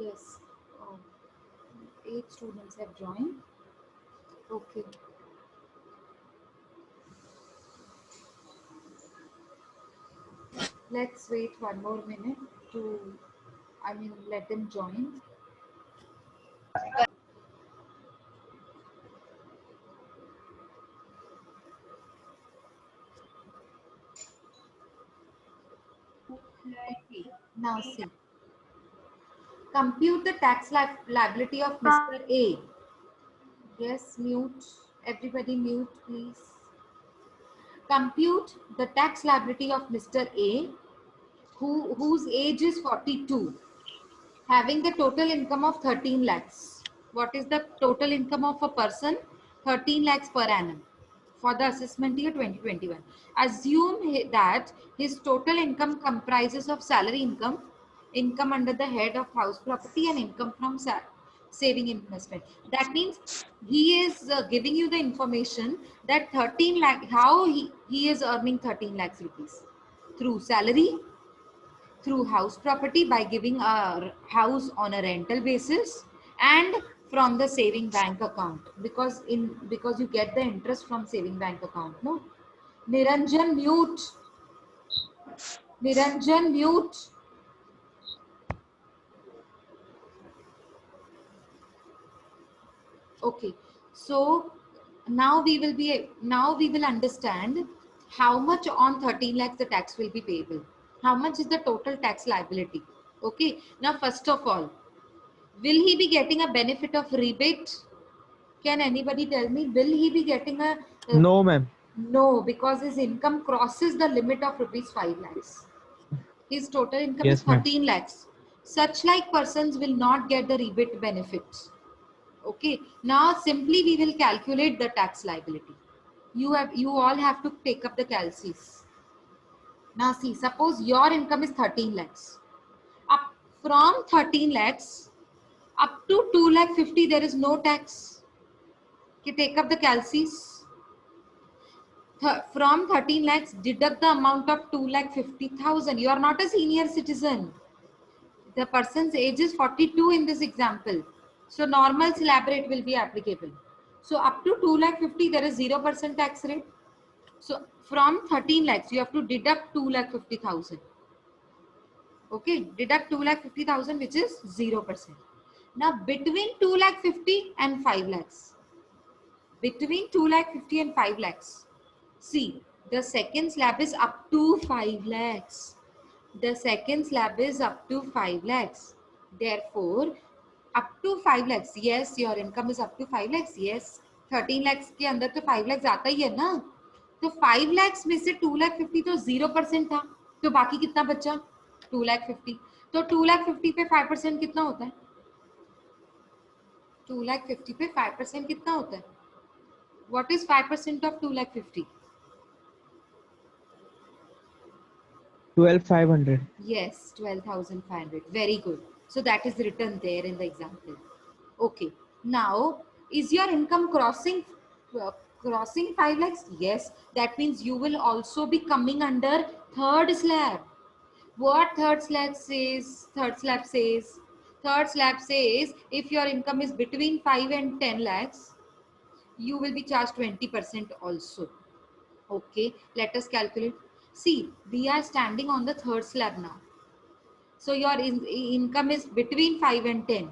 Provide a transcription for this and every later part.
Yes. Oh, 8 students have joined. Okay. Let's wait one more minute to, let them join. Okay. Now see. Compute the tax liability of Mr. A. Yes, mute. Everybody mute, please. Compute the tax liability of Mr. A, whose age is 42, having the total income of 13 lakhs. What is the total income of a person? 13 lakhs per annum for the assessment year 2021. Assume that his total income comprises of salary income, income under the head of house property, and income from saving investment. That means he is giving you the information that 13 lakh, how he is earning 13 lakhs rupees through salary, through house property by giving a house on a rental basis, and from the saving bank account, because you get the interest from saving bank account. No, Niranjan, mute. Niranjan, mute. Okay, so now we will understand how much on 13 lakhs the tax will be payable. How much is the total tax liability? Okay, now first of all, will he be getting a benefit of rebate? Can anybody tell me, will he be getting a No, ma'am. no, because his income crosses the limit of rupees 5 lakhs. His total income is Yes, ma'am. 13 lakhs. Such like persons will not get the rebate benefits. Okay, now simply we will calculate the tax liability. You all have to take up the calcs. Now see, suppose your income is 13 lakhs. Up from 13 lakhs up to 2 lakh 50 there is no tax. Okay, take up the calcs. From 13 lakhs deduct the amount of 2 lakh 50,000. You are not a senior citizen. The person's age is 42 in this example. So normal slab rate will be applicable. So up to 2 lakh 50 there is 0% tax rate. So from 13 lakhs you have to deduct 2 lakh 50,000. Okay, deduct 2 lakh 50,000 which is 0%. Now between 2 lakh 50 and 5 lakhs. Between 2 lakh 50 and 5 lakhs. See, the second slab is up to 5 lakhs. The second slab is up to 5 lakhs. Therefore, up to 5 lakhs. Yes, your income is up to 5 lakhs. Yes, 13 lakhs के अंदर तो 5 lakhs आता ही है ना. तो 5 lakhs में से 2 lakh 50 तो 0% था. तो बाकी कितना बचा? 2 lakh 50. तो 2 lakh 50 पे 5% कितना होता है? 2 lakh 50 पे 5% कितना होता है? What is 5% of 2 lakh 50? 12,500. Yes, 12,500. Very good. So that is written there in the example. Okay. Now, is your income crossing 5 lakhs? Yes. That means you will also be coming under third slab. What third slab says? Third slab says. Third slab says if your income is between 5 and 10 lakhs, you will be charged 20% also. Okay. Let us calculate. See, we are standing on the third slab now. So your income is between 5 and 10.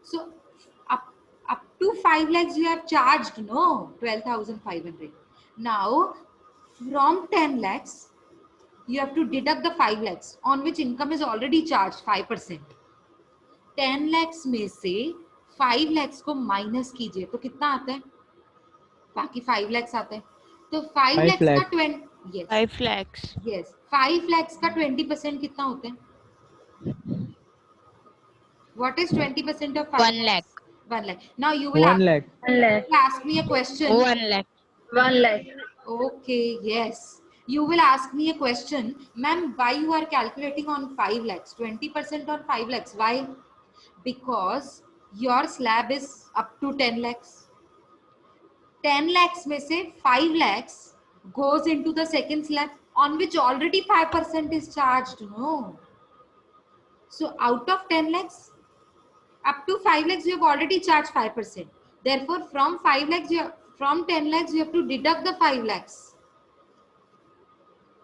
So up to 5 lakhs you have charged, no, 12,500. Now from 10 lakhs you have to deduct the 5 lakhs on which income is already charged 5%. 10 lakhs में से 5 lakhs को minus कीजिए तो कितना आता है? बाकी 5 lakhs आता है. तो 5 5 lakhs का lakh. 20, yes 5 lakhs. yes 5 lakhs का 20% कितना होता है? What is 20% of 5 1 lakh. lakhs? 1 lakh. Now you will 1 lakh. 1 lakh. ask me a question. 1 lakh. 1 lakh. Okay, yes. You will ask me a question. Ma'am, why you are calculating on 5 lakhs? 20% on 5 lakhs. Why? Because your slab is up to 10 lakhs. 10 lakhs में से 5 lakhs goes into the second slab on which already 5% is charged. No. So out of 10 lakhs, Up to 5 lakhs, you have already charged 5%. Therefore, from 5 lakhs, from 10 lakhs, you have to deduct the 5 lakhs.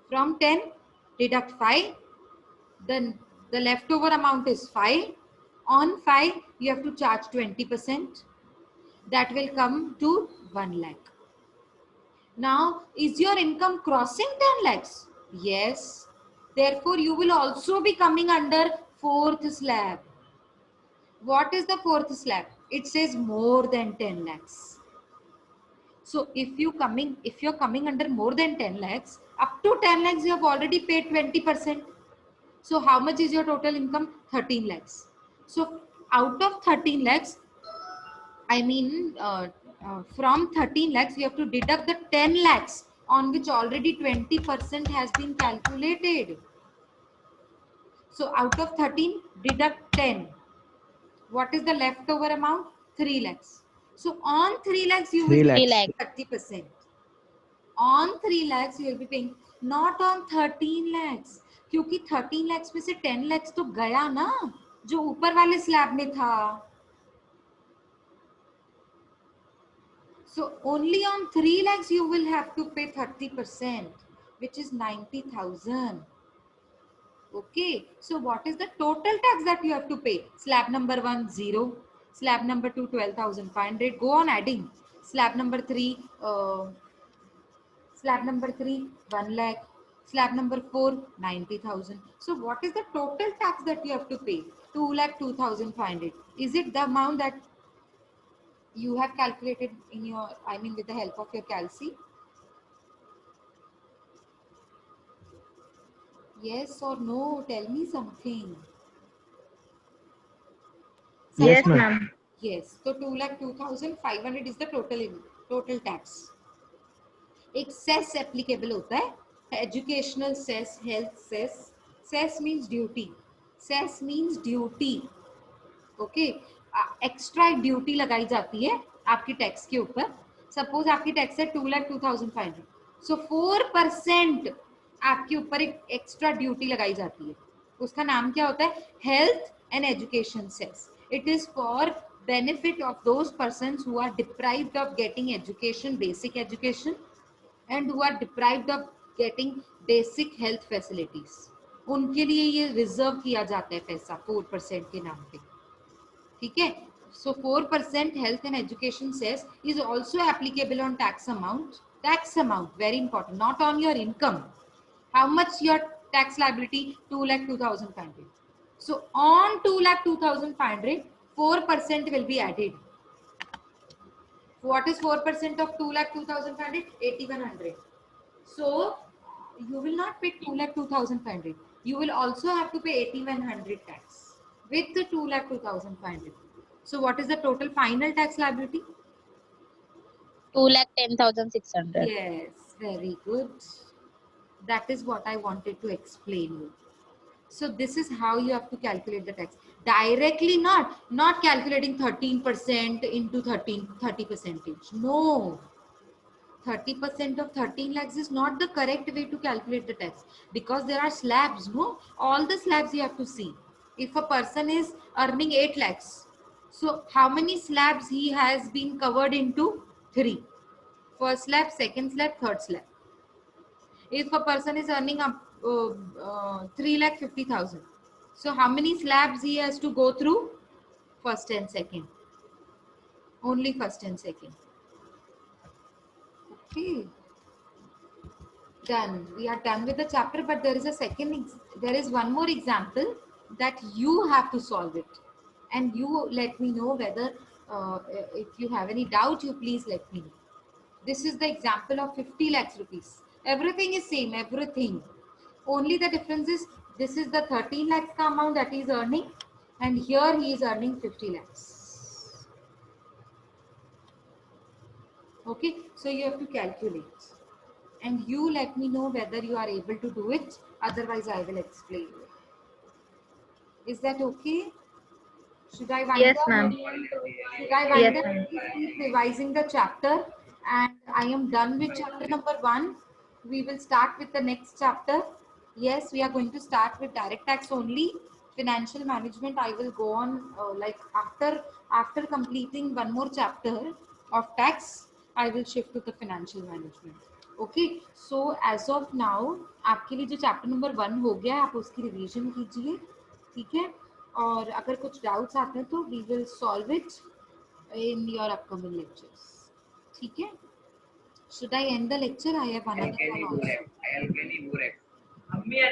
From 10, deduct 5. Then the leftover amount is 5. On 5, you have to charge 20%. That will come to 1 lakh. Now, is your income crossing 10 lakhs? Yes. Therefore, you will also be coming under fourth slab. What is the fourth slab? It says more than 10 lakhs. So if you're coming under more than 10 lakhs, up to 10 lakhs, you have already paid 20%. So how much is your total income? 13 lakhs. So out of 13 lakhs, I mean, from 13 lakhs, you have to deduct the 10 lakhs on which already 20% has been calculated. So out of 13, deduct 10. What is the leftover amount? 3 lakhs. So on 3 lakhs, you will 3 pay lakhs. 30%. On 3 lakhs, you will be paying, not on 13 lakhs. क्योंकि 13 lakhs में से 10 lakhs तो गया ना, जो ऊपर वाले slab में था. So only on 3 lakhs you will have to pay 30%, which is 90,000. Okay. So what is the total tax that you have to pay? Slab number 1, 0. Slab number 2, 12,500. Go on adding. Slab number 3, slab number 3, 1 lakh. Slab number 4, 90,000. So what is the total tax that you have to pay? 2 lakh 2,500. Is it the amount that you have calculated in your, I mean, with the help of your calci? Yes or no? Tell me something. Yes, ma'am. Yes. So 2,02,500 is the total tax. एक cess applicable होता है, educational cess, health cess. Cess means duty. Cess means duty. Okay. Extra duty लगाई जाती है आपकी tax के ऊपर. Suppose आपकी टैक्स है 2,02,500. सो 4% आपके ऊपर एक एक्स्ट्रा ड्यूटी लगाई जाती है. उसका नाम क्या होता है? Health and education cess. It is for benefit of those persons who are deprived of getting education, basic education, and who are deprived of getting basic health facilities. उनके लिए ये रिजर्व किया जाता है पैसा 4% के नाम पे. ठीक है. So 4% health and education cess is also applicable on tax amount. Tax amount, very important, not on your income. How much your tax liability? 2,02,500. So on 2,02,500, 4% will be added. What is 4% of 2,02,500? 8,100. So you will not pay 2,02,500. You will also have to pay 8,100 tax with the 2,02,500. So what is the total final tax liability? 2,10,600. Yes, very good. That is what I wanted to explain you. So this is how you have to calculate the tax. Directly not calculating 13% into 30%. No. 30% of 13 lakhs is not the correct way to calculate the tax, because there are slabs, no? All the slabs you have to see. If a person is earning 8 lakhs, so how many slabs he has been covered into? 3. First slab, second slab, third slab. If a person is earning up 3,50,000, so how many slabs he has to go through? First and second. Only first and second. Okay. Done. We are done with the chapter, but there is one more example that you have to solve it, and you let me know whether if you have any doubt, you please let me know. This is the example of 50 lakhs rupees. Everything is same, everything. Only the difference is this is the 13 lakhs ka amount that he is earning, and here he is earning 50 lakhs. Okay, so you have to calculate. And you let me know whether you are able to do it. Otherwise, I will explain you. Is that okay? Should I wind Yes, up? ma'am. Should I wind Yes, up? ma'am. Please keep revising the chapter. And I am done with chapter number 1. We will start with the next chapter. Yes, we are going to start with direct tax only. financial management I will go on like after completing one more chapter of tax I will shift to the financial management. Okay, so as of now आपके लिए जो chapter number 1 हो गया आप उसकी revision कीजिए, ठीक है, और अगर कुछ डाउट्स आते हैं तो we will solve it in your upcoming lectures. ठीक है? Should I end the lecture? I have another one also.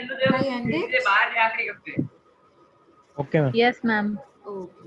Should I end it? Yes, ma'am. Okay.